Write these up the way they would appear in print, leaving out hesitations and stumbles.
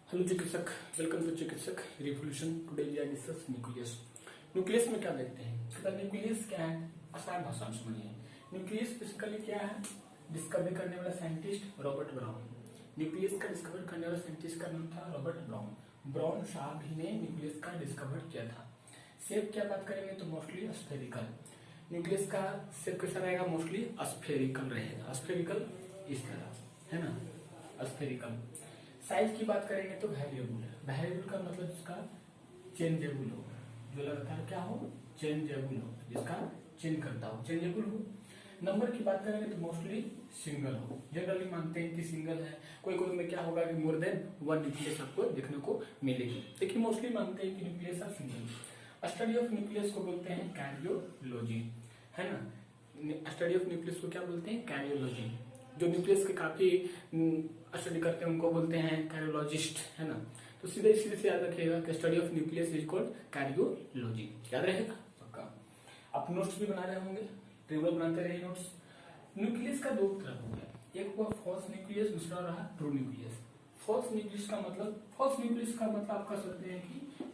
Hello Chikitsak, welcome to Chikitsak revolution. Today we are discuss nucleus. Nucleus में क्या देखते हैं? न्यूक्लियस क्या है, आसान भाषा में समझिए। न्यूक्लियस बेसिकली क्या है? डिस्कवरी करने वाला साइंटिस्ट रॉबर्ट ब्राउन। न्यूक्लियस का डिस्कवर करने वाला साइंटिस्ट का नाम था रॉबर्ट ब्राउन। ब्राउन साहब ही ने न्यूक्लियस का डिस्कवर किया था। शेप क्या बात करेंगे तो मोस्टली स्फेरिकल। न्यूक्लियस का शेप कैसा रहेगा? मोस्टली स्फेरिकल रहेगा। स्फेरिकल इस तरह है ना, स्फेरिकल। साइज की बात करेंगे तो वेरिएबल है। वेरिएबल का मतलब जिसका चेंजेबल हो, जो लगातार क्या हो, चेंजेबल हो, जिसका चेंज करता हो, चेंजेबल हो। नंबर की बात करेंगे तो मोस्टली सिंगल हो। जनरली मानते हैं कि सिंगल है। कोई कोई में क्या होगा कि मोर देन वन न्यूक्लियस आपको देखने को मिलेगी, लेकिन मोस्टली मानते हैं कि nucleus are single. Study of nucleus को बोलते हैं कैरियोलॉजी, है ना। स्टडी ऑफ न्यूक्लियस को क्या बोलते हैं? कैरियोलॉजी। जो न्यूक्लियस के काफी स्टडी करते हैं उनको बोलते हैं कैरियोलॉजिस्ट, है ना। तो सीधे सीधे से याद रखिएगा कि study of nucleus is called karyology. याद रहेगा पक्का। आप नोट्स भी बना रहे होंगे, रेगुलर बनाते रहिए नोट्स। न्यूक्लियस का दो तरह हो गया, एक हुआ फॉल्स न्यूक्लियस, दूसरा रहा ट्रू न्यूक्लियस। फॉल्स न्यूक्लियस का मतलब आप कह सकते हैं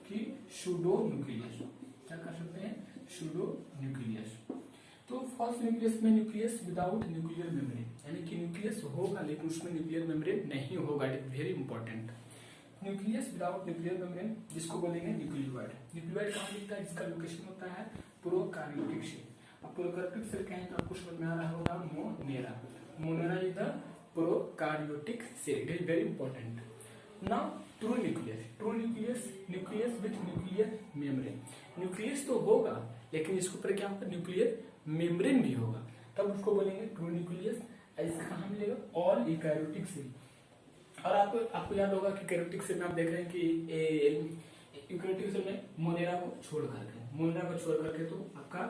कि सूडो न्यूक्लियस। क्या कर सकते हैं? Pseudo nucleus. तो फॉल्स न्यूक्लियस में न्यूक्लियस विदाउट न्यूक्लियर मेम्ब्रेन, यानी कि न्यूक्लियस होगा लेकिन उसमें न्यूक्लियर मेम्ब्रेन नहीं होगा। It is very important. Nucleus without nuclear membrane, जिसको बोलेंगे न्यूक्लियोइड। न्यूक्लियोइड कहाँ मिलता है? जिसका लोकेशन होता है प्रोकार्योटिक सेल। अब प्रोकार्योटिक सेल कहें तो आपको समझ में आ रहा होगा monera. Monera is the prokaryotic cell. It is very important. Now true nucleus. True nucleus, nucleus with nuclear membrane. Nucleus तो होगा लेकिन इसके ऊपर क्या होगा? न्यूक्लियर मेम्ब्रेन भी होगा, तब उसको बोलेंगे ट्रू न्यूक्लियस। इसका कहाँ मिलेगा? All eukaryotic cell. और आपको याद होगा कि कैरियोटिक सेल में आप देख रहे हैं कि यूकैरियोटिक सेल में मोनेरा को छोड़ करके तो आपका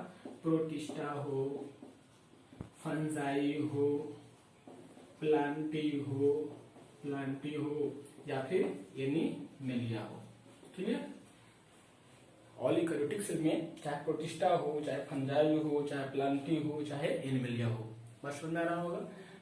प्रोटिस्टा हो, फंजाई हो, प्लांटी हो या फिर एनीमेलिया हो। क्लियर? ऑल यूकैरियोटिक सेल में चाहे प्रोटिस्टा हो, चाहे फंजाई हो, चाहे प्लांटी हो, चाहे एनिमेलिया हो। बस समझ में आ रहा होगा।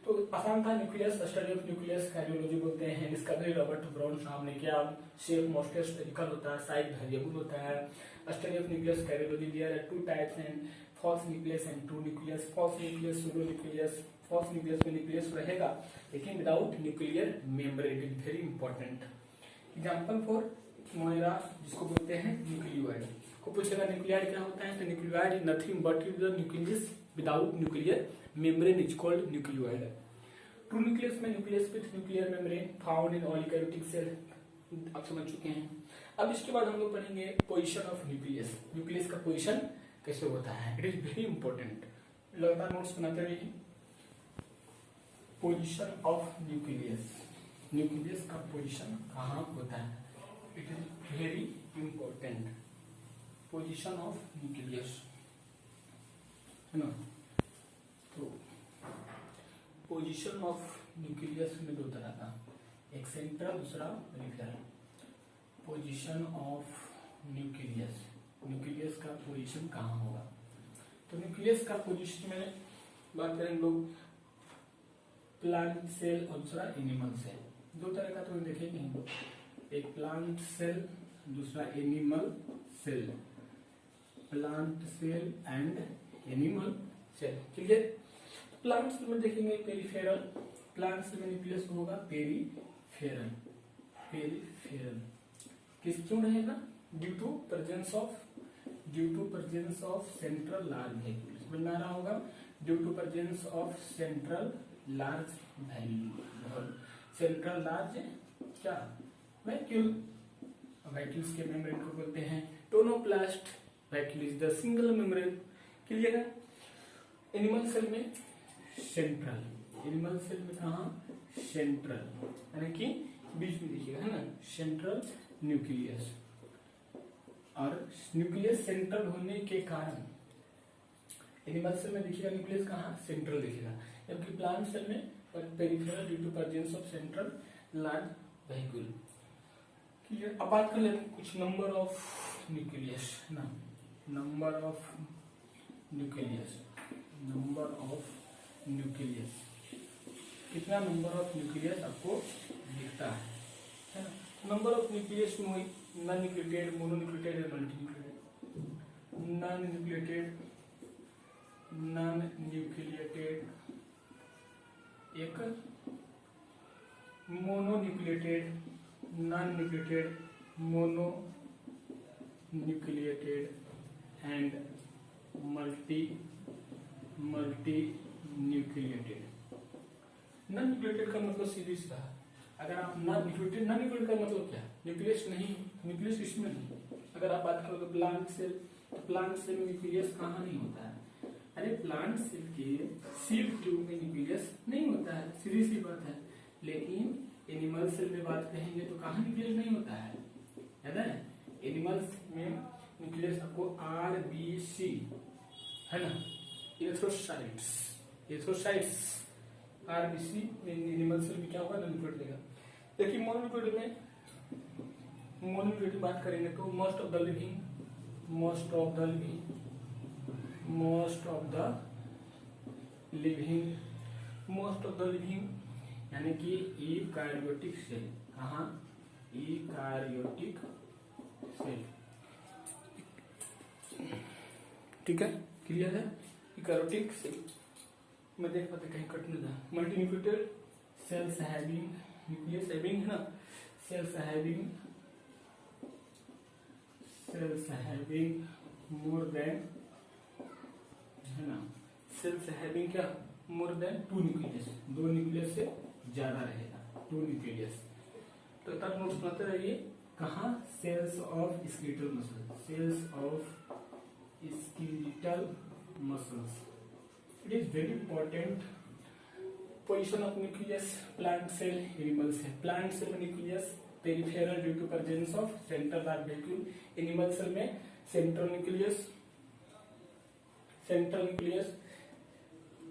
तो आसान था। Nucleus, study of nucleus karyology बोलते हैं। डिस्कवरी रॉबर्ट ब्राउन साहब ने किया। शेप मोस्टली स्फेरिकल होता है, साइज वेरिएबल होता है। Study of nucleus karyology, there are two types and false nucleus and true nucleus. False nucleus, pseudo nucleus. False nucleus में न्यूक्लियस रहेगा लेकिन without nuclear membrane. It is very important. Example for monera, जिसको बोलते हैं nucleoid. को पूछेगा nucleoid क्या होता है तो nucleoid is nothing but is the nucleus without nuclear membrane is called nucleoid. True nucleus में nucleus with nuclear membrane found in all eukaryotic cell. आप समझ चुके हैं। अब इसके बाद हम लोग पढ़ेंगे पोजीशन ऑफ न्यूक्लियस। न्यूक्लियस का पोजीशन कैसे होता है? It is very important. लगातार नोट्स बनाते रहिए। पोजीशन ऑफ न्यूक्लियस, न्यूक्लियस का पोजीशन कहाँ होता है? It is very important. Position of nucleus, है ना। तो पोजीशन ऑफ न्यूक्लियस में दो तरह का, एक सेंट्रल, दूसरा peripheral. Position of nucleus, nucleus का पोजीशन कहाँ होगा? तो न्यूक्लियस का पोजीशन में बात करें लोग प्लांट सेल और दूसरा एनिमल सेल। दो तरह का तो देखेंगे हम लोग, एक प्लांट सेल, दूसरा animal cell. Plant cell and animal cell. Clear? Plant cell में देखेंगे पेरिफेरल। प्लांट सेल में न्यूक्लियस होगा पेरिफेरल। किस क्यों रहेगा? Due to presence of central large vacuole. समझ में आ रहा होगा। Due to presence of central large वैक्यूल। सेंट्रल लार्ज क्या? वैक्यूल। वैक्यूल्स के मेम्ब्रेन को बोलते हैं tonoplast. Vacuole is the single membrane. Clear है? एनिमल सेल में सेंट्रल। एनिमल सेल में कहा? सेंट्रल, यानी कि बीच में देखिएगा, है ना, सेंट्रल न्यूक्लियस। और न्यूक्लियस सेंट्रल होने के कारण एनिमल सेल में देखिएगा न्यूक्लियस कहाँ? सेंट्रल दिखेगा, जबकि प्लांट सेल में peripheral due to presence of central large vacuole. Clear? अब बात कर लेते हैं कुछ नंबर ऑफ न्यूक्लियस, है ना। Number of nucleus, number of nucleus, कितना नंबर ऑफ न्यूक्लियस आपको दिखता है ना। नंबर ऑफ न्यूक्लियस में non nucleated, mononucleated and multinucleated. Non nucleated एक, mononucleated non nucleated mononucleated and multinucleated. Non nucleated का मतलब सीधी सा, अगर आप नॉन न्यूक्लिएटेड का मतलब क्या, न्यूक्लियस नहीं, न्यूक्लियस इसमें नहीं। अगर आप बात करोगे प्लांट सेल, तो प्लांट सेल में न्यूक्लियस कहाँ नहीं होता है? अरे प्लांट सेल के सीड ट्यूब में न्यूक्लियस नहीं होता है, सीधी सी बात है। लेकिन एनिमल सेल में बात कहेंगे तो कहाँ न्यूक्लियस नहीं होता है, याद है? एनिमल्स में न्यूक्लियस आपको RBC है ना, एथ्रोसाइट्स RBC एनिमल सेल में क्या होगा, न्यूक्लियस देगा। देखिए मोनोन्यूक्लिएटेड बात करेंगे तो मोस्ट ऑफ द लिविंग यानी कि यूकारियोटिक सेल, कहाँ? यूकारियोटिक सेल, ठीक है, क्लियर है? यूकारियोटिक सेल में देख पाते कहीं कट न जाए। Multinucleated cells having nucleus having है ना, सेल्स हैविंग मोर देन है ना, सेल्स हैविंग क्या, मोर देन 2 न्यूक्लियस, 2 न्यूक्लियस से ज्यादा रहेगा, 2 न्यूक्लियस। तो तब नोट्स बनाते रहिए। कहाँ? Cells of skeletal muscles, it is very important. Position of nucleus, plant cell, animal cell. Plant cell में nucleus peripheral due to presence of central nerve vacuole. Animal cell में central nucleus.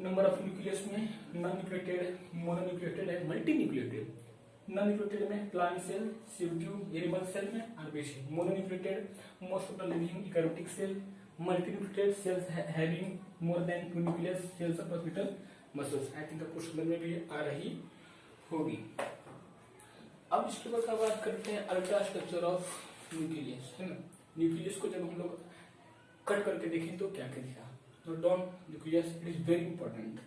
Number of nucleus में non nucleated, mononucleated है, multinucleated. Non nucleated में plant cell, seed tube, animal cell में RBC। Mononucleated most of the living eukaryotic cell. Multinucleated cells having more than 2 nucleus, sales of skeletal muscles. I think आपको समझ में भी आ रही होगी। अब इसके बाद बात करते हैं अल्ट्रा स्ट्रक्चर ऑफ न्यूक्लियस, है ना। न्यूक्लियस को जब हम लोग कट करके देखें तो क्या क्या दिखा, तो done nucleus, it is very important.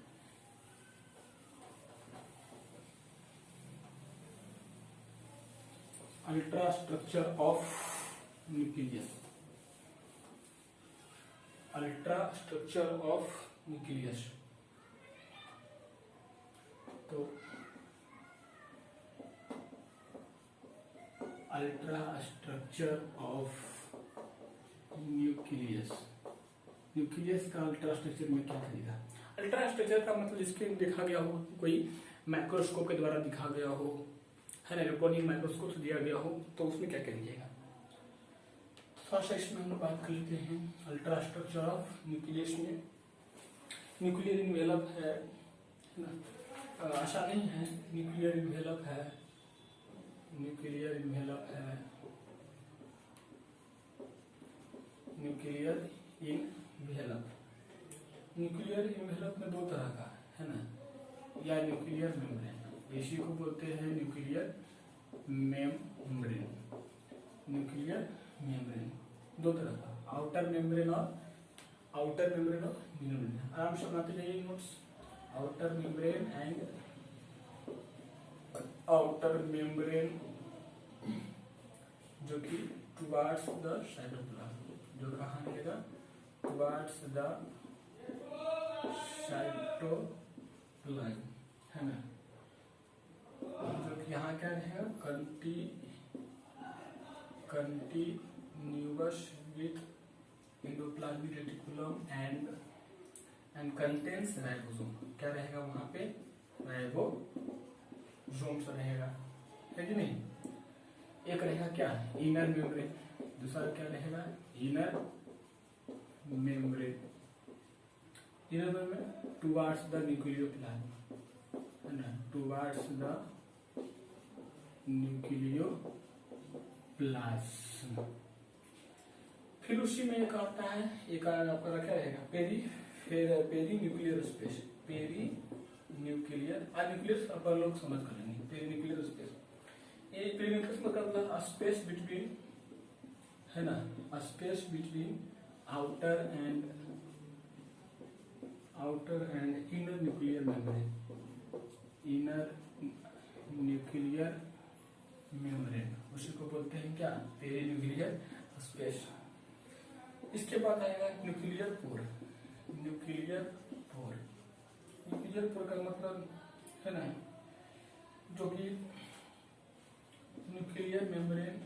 Ultra structure of nucleus, तो अल्ट्रा स्ट्रक्चर ऑफ न्यूक्लियस का अल्ट्रा स्ट्रक्चर में क्या करेगा? अल्ट्रा स्ट्रक्चर का मतलब स्क्रीन देखा गया हो, कोई माइक्रोस्कोप के द्वारा दिखा गया हो, है ना, इलेक्ट्रॉनिक माइक्रोस्कोप से दिया गया हो, तो उसमें क्या करिएगा? फर्स्ट सेक्शन में हम लोग बात कर लेते हैं अल्ट्रा स्ट्रक्चर ऑफ न्यूक्लियस में। न्यूक्लियर इन्वेलप है ना, ऐसा नहीं है, न्यूक्लियर इन्वेलप है। न्यूक्लियर इन्वेलप में 2 तरह का है ना, या न्यूक्लियर मेम्ब्रेन, इसी को बोलते हैं न्यूक्लियर मेम्ब्रेन। 2 तरह का, आउटर मेम्ब्रेन और इनर मेम्ब्रेन। आराम से बनाते जाइए notes. Outer membrane and outer membrane जो कि टुवार्ड्स द साइटोप्लाज्म, जो कहाँ मिलेगा? टुवार्ड्स द साइटोप्लाज्म, है ना, जो कि यहाँ क्या रहेगा? Continuous with endoplasmic reticulum and contains ribosome. क्या रहेगा वहां पे? राइबोसोम्स रहेगा, है कि नहीं? एक रहेगा क्या? Inner membrane. दूसरा क्या रहेगा? Inner membrane towards the nucleoplasm, है ना, टुवार्ड्स द न्यूक्लियोप्लाज्म। फिर उसी में एक आता है, एक आपका क्या रहेगा? Perinuclear space. न्यूक्लियर अपन लोग समझ कर लेंगे। पेरी न्यूक्लियर स्पेस, ये पेरी न्यूक्लियर मतलब स्पेस बिटवीन, है ना, space between outer and inner nuclear membrane, inner nuclear membrane, उसी को बोलते हैं क्या, पेरीन्यूक्लियर स्पेस। इसके बाद आएगा nuclear pore. Nuclear pore, nuclear pore का मतलब है ना, जो कि न्यूक्लियर मेम्ब्रेन,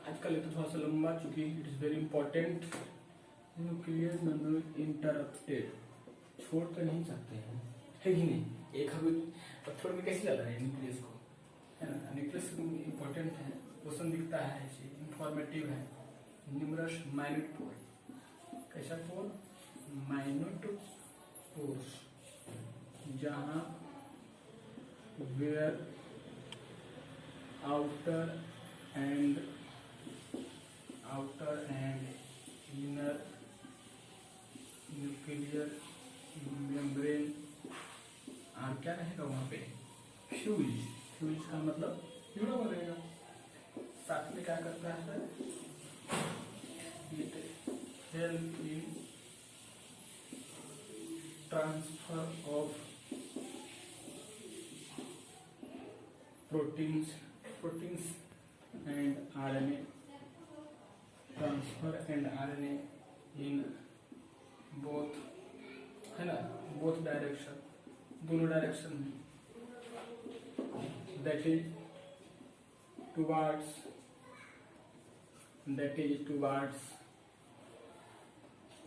आजकल तो थोड़ा सा लंबा, चूंकि it is very important. Nuclear membrane interrupted, छोड़ तो नहीं सकते हैं, है कि नहीं, एक हमें पत्थर में कैसे चला है न्यूक्लियस को, है ना, न्यूक्लियस इंपॉर्टेंट है, क्वेश्चन दिखता है, इंफॉर्मेटिव है। न्यूमरस माइन्यूट पोर, कैसा पोर, माइन्यूट पोर्स, जहां where outer and inner nuclear membrane और क्या रहेगा वहां पे, फ्यूज। फ्यूज का मतलब जुड़ा हुआ रहेगा। साथ में क्या करता है, it help in transfer of proteins and RNA, transfer and RNA in both, है ना, बोथ डायरेक्शन, दोनों डायरेक्शन में, that is towards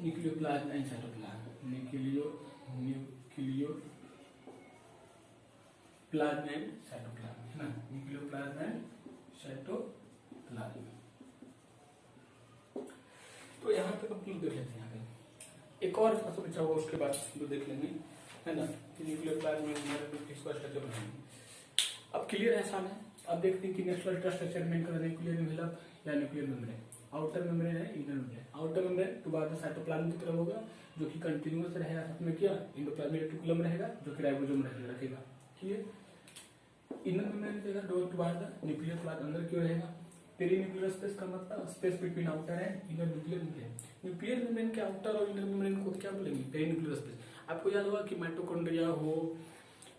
nucleoplasm and cytoplasm, nucleoplasm and cytoplasm, है ना, न्यूक्लियोप्लाज्म एंड साइटोप्लाज्म। तो यहाँ तक हम क्यों देख लेते हैं, यहाँ पे एक और मतलब बचा हुआ, उसके बाद जो देख लेंगे, है ना, कि न्यूक्लियोप्लाज्म में इसका स्ट्रक्चर बनाएंगे। अब क्लियर है सामने। अब देखते हैं कि नेक्स्ट स्ट्रक्चर मेन कर न्यूक्लियर एनवेलप या न्यूक्लियर मेम्ब्रेन। आउटर मेम्ब्रेन है, इनर मेम्ब्रेन। आउटर मेम्ब्रेन तो बाद में साइटोप्लाज्म की तरह होगा, जो कि कंटिन्यूअस रहेगा, साथ में क्या एंडोप्लाज्मिक रेटिकुलम रहेगा, जो कि राइबोसोम रखेगा, ठीक है। इनर मेम्ब्रेन रहेगा डोर टू बाद न्यूक्लियर प्लाज्म अंदर क्यों रहेगा। पेरीन्यूक्लियर स्पेस का मतलब space between outer and inner nuclear membrane. Nuclear membrane के आउटर और इनर मेम्ब्रेन को क्या बोलेंगे, पेरीन्यूक्लियर स्पेस। आपको याद होगा कि माइटोकॉन्ड्रिया हो,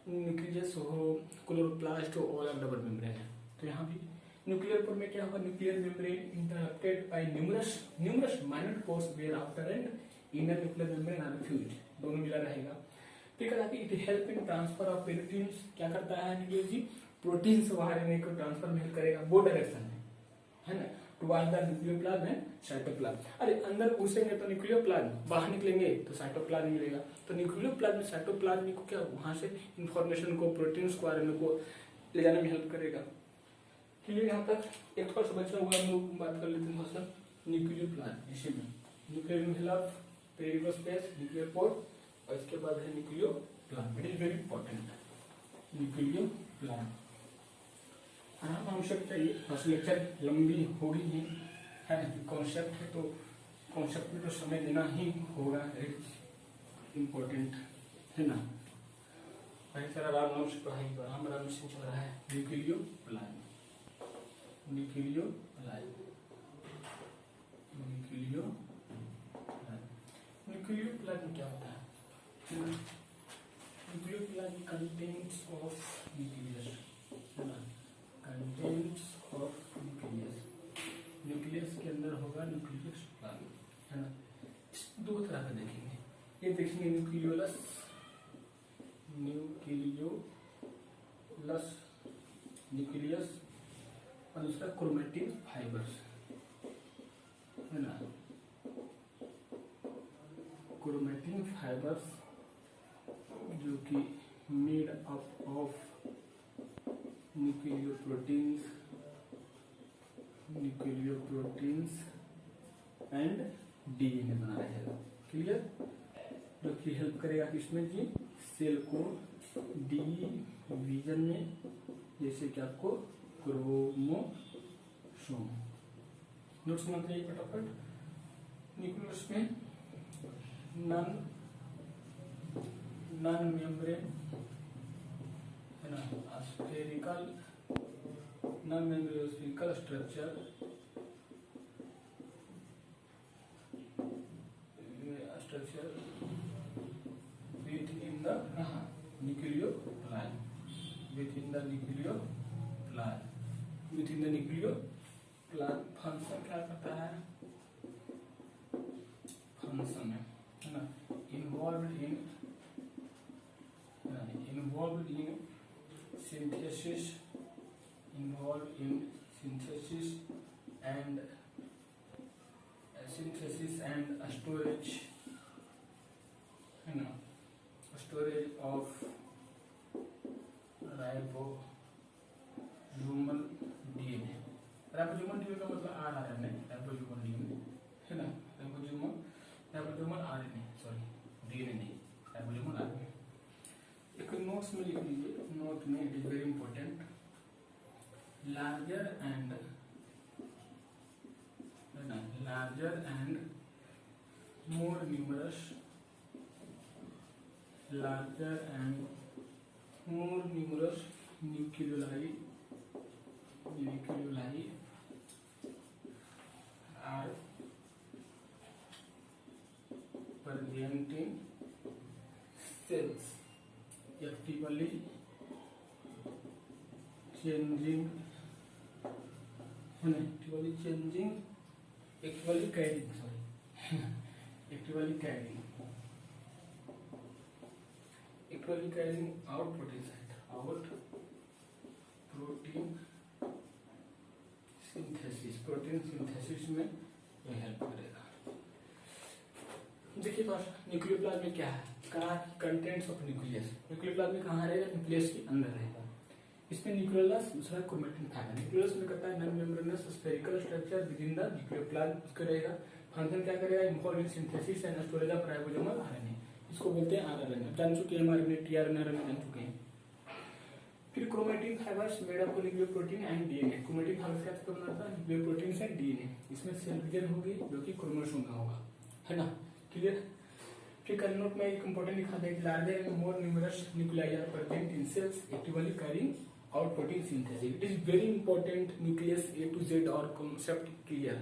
न्यूक्लियस हो, क्लोरोप्लास्ट हो, और डबल मेम्ब्रेन है। तो यहाँ भी न्यूक्लियर पोर में क्या होगा, nuclear membrane interrupted by numerous minute pores where outer and inner nuclear membrane are fused, दोनों मिला रहेगा। फिर कहता है it help in transfer of proteins, क्या करता है न्यूक्लियस जी, प्रोटीन्स बाहर आने को ट्रांसफर में हेल्प करेगा, वो डायरेक्शन में, है ना, towards the nucleoplasm and cytoplasm. अरे अंदर घुसेंगे तो न्यूक्लियोप्लाज्म, बाहर निकलेंगे तो साइटोप्लाज्म मिलेगा। तो न्यूक्लियोप्लाज्म साइटोप्लाज्म को क्या वहां से इंफॉर्मेशन को, प्रोटीन्स को, आरएनए को ले जाने में हेल्प करेगा। क्लियर यहाँ तक। एक थोड़ा सा बचा हुआ हम लोग बात कर लेते हैं, मतलब न्यूक्लियोप्लाज्म, इसी में nuclear envelope, perinuclear space, nuclear pore, और इसके बाद है nucleoplasm. It is very important, nucleoplasm. आराम आवश्यक चाहिए, बस लेक्चर लंबी हो गई है ना, कॉन्सेप्ट है तो कॉन्सेप्ट में तो समय देना ही होगा, इम्पोर्टेंट है ना। भाई सर आराम से पढ़ाई, आराम से चल रहा है। न्यूक्लियोप्लाज्म, न्यूक्लियोप्लाज्म क्या होता है। न्यूक्लियोप्लाज्म कंटेंट्स ऑफ न्यूक्लियस, है ना, कंटेंट्स ऑफ न्यूक्लियस, न्यूक्लियस के अंदर होगा न्यूक्लियस प्लाज्म, है ना। दो तरह का देखेंगे, ये देखेंगे न्यूक्लियोलस न्यूक्लियस, और दूसरा क्रोमैटिन फाइबर्स, है ना, क्रोमैटिन फाइबर्स जो कि made up of nucleoproteins and DNA बना रहेगा। क्लियर, जो कि हेल्प करेगा किसमें जी, सेल को डिवीजन में, जैसे कि आपको क्रोमोसोम। नोट्स समझ जाइए फटाफट। न्यूक्लियस में नॉन मेम्ब्रेन, है ना, spherical non-membranospheral structure within the nucleoplasm. Within the nucleoplasm function क्या करता है, फंक्शन है ना, involved in synthesis and storage, है ना, storage of ribosomal DNA. Ribosomal DNA का मतलब आरएनए, राइबोसोमल डीएनए है ना, राइबोसोमल आरएनए, सॉरी डीएनए नहीं, राइबोसोमल आरएनए। एक नोट्स में लिख लीजिए, नोट में it is very important, larger and more numerous nucleoli are present in cells, actively changing, actually carrying out protein synthesis में ये हेल्प करेगा। देखिए बस न्यूक्लियोप्लाज्म में क्या है, कंटेंट्स ऑफ न्यूक्लियस। न्यूक्लियोप्लाज्म में कहाँ रहेगा, न्यूक्लियस के अंदर रहेगा। इसमें न्यूक्लियोलस दूसरा क्रोमैटिन फाइबर, न्यूक्लियस में करता है non membranes spherical structure within the nucleoplasm, उसका रहेगा फंक्शन क्या करेगा, involve in synthesis and storage of ribosomal RNA, इसको बोलते हैं आरएनए। जान चुके हैं एमआरएनए, टीआरएनए जान चुके हैं। फिर chromatin fibres made up of nucleoprotein and DNA. Chromatin fibres क्या बनाता है, न्यूक्लियोप्रोटीन एंड डीएनए। इसमें सेल रीजन होगी जो कि क्रोमोसोम का होगा, है ना, क्लियर। फिर नोट में एक इंपॉर्टेंट लिखा है, larger and more numerous nuclei are present in cells actively carrying out protein synthesis. It is very important, nucleus A to Z और concept clear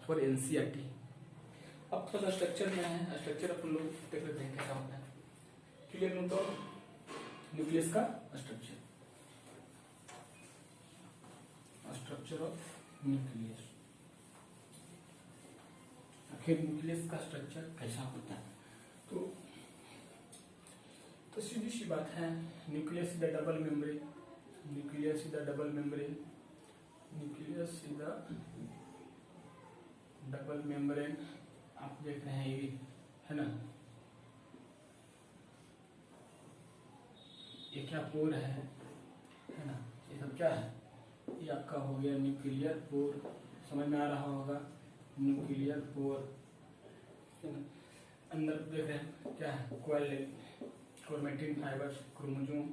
for NCERT। अब थोड़ा स्ट्रक्चर में है, स्ट्रक्चर अपन लोग देख लेते हैं कैसा होता है। क्लियर नोट ऑफ न्यूक्लियस का स्ट्रक्चर ऑफ न्यूक्लियस। आखिर न्यूक्लियस का स्ट्रक्चर कैसा होता है, तो सीधी सी बात है, nucleus is the double membrane, nucleus is the double membrane, आप देख रहे हैं ये, है ना, ये क्या पोर है ना, ये सब क्या है, ये आपका हो गया न्यूक्लियर पोर, समझ में आ रहा होगा, न्यूक्लियर पोर, है ना। अंदर देख रहे हैं क्या है, क्रोमैटिन फाइबर्स, क्रोमोसोम,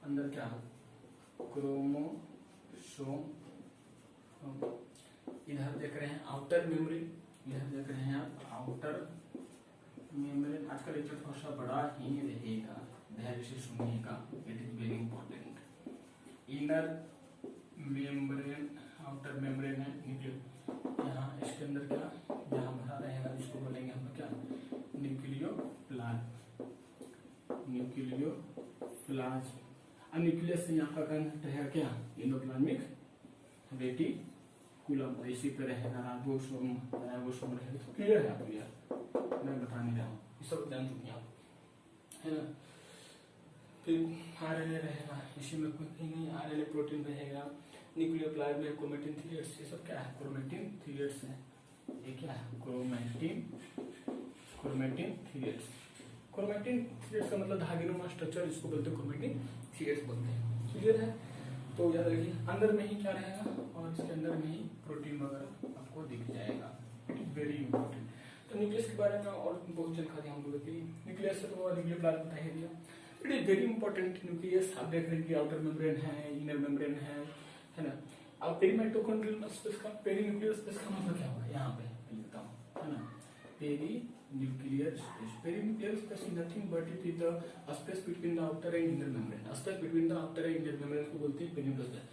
अंदर क्या है, क्रोमोसोम। इधर देख रहे हैं आउटर मेम्ब्रेन, इधर देख रहे हैं आप आउटर मेम्ब्रेन। आज का लेक्चर थोड़ा सा बड़ा ही रहेगा, धैर्य से सुनिएगा, it is very important. Inner membrane, outer membrane है न्यूक्लियो, यहाँ इसके अंदर क्या जहाँ भरा रहेगा जिसको बोलेंगे हम लोग क्या, न्यूक्लियोप्लाज्म। न्यूक्लियस से यहाँ का कंटेंट है क्या, एंडोप्लाज्मिक रेटिकुलम, इसी पे रहेगा राइबोसोम रहेगा। क्लियर है आपको यार, मैं बता नहीं रहा हूँ, ये सब जान चुके हैं आप, है ना। फिर आरएनए रहेगा, इसी में कोई नहीं, आरएनए प्रोटीन रहेगा। न्यूक्लियोप्लाज्म में क्रोमैटिन थ्रेड्स, ये सब क्या है, क्रोमैटिन थ्रेड्स है। ये क्या है, क्रोमैटिन थ्रेड्स। क्रोमैटिन थ्रेड्स का मतलब धागेनुमा स्ट्रक्चर, जिसको बोलते हैं क्रोमैटिन थ्रेड्स बोलते हैं। क्लियर है, तो याद रखिए अंदर में ही क्या रहेगा, और इसके अंदर में ही प्रोटीन वगैरह आपको दिख जाएगा। It is very important. तो न्यूक्लियस के बारे में और बहुत जानकारी हम लोगों की, न्यूक्लियस से तो न्यूक्लियोप्लाज्म बता ही दिया। It is very important nucleus. आप देख रहे हैं कि आउटर मेम्ब्रेन है, इनर मेम्ब्रेन है ना। अब पेरीमाइटोकॉन्ड्रियल स्पेस का, पेरीन्यूक्लियर स्पेस का मतलब क्या होगा, यहाँ पे लिखता हूँ, है ना, perinuclear space. Perinuclear space is nothing but it is the space between the outer and inner membrane. Space between the outer and inner membrane को बोलते हैं पेरीन्यूक्लियर स्पेस।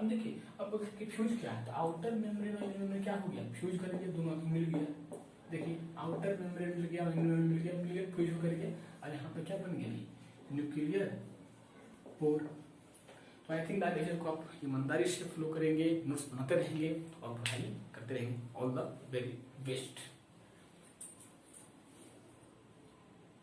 अब देखिए अब फ्यूज क्या है, तो आउटर मेम्ब्रेन और इनर मेम्ब्रेन क्या हो गया, फ्यूज करके दोनों मिल गया। देखिए आउटर मेम्ब्रेन मिल गया, इनर मेम्ब्रेन मिल गया फ्यूज करके, और यहाँ पे क्या बन गया, न्यूक्लियर पोर। तो आई थिंक दैट को आप ईमानदारी से फ्लो करेंगे, नोट्स बनाते रहेंगे और पढ़ाई करते रहेंगे। All the very best.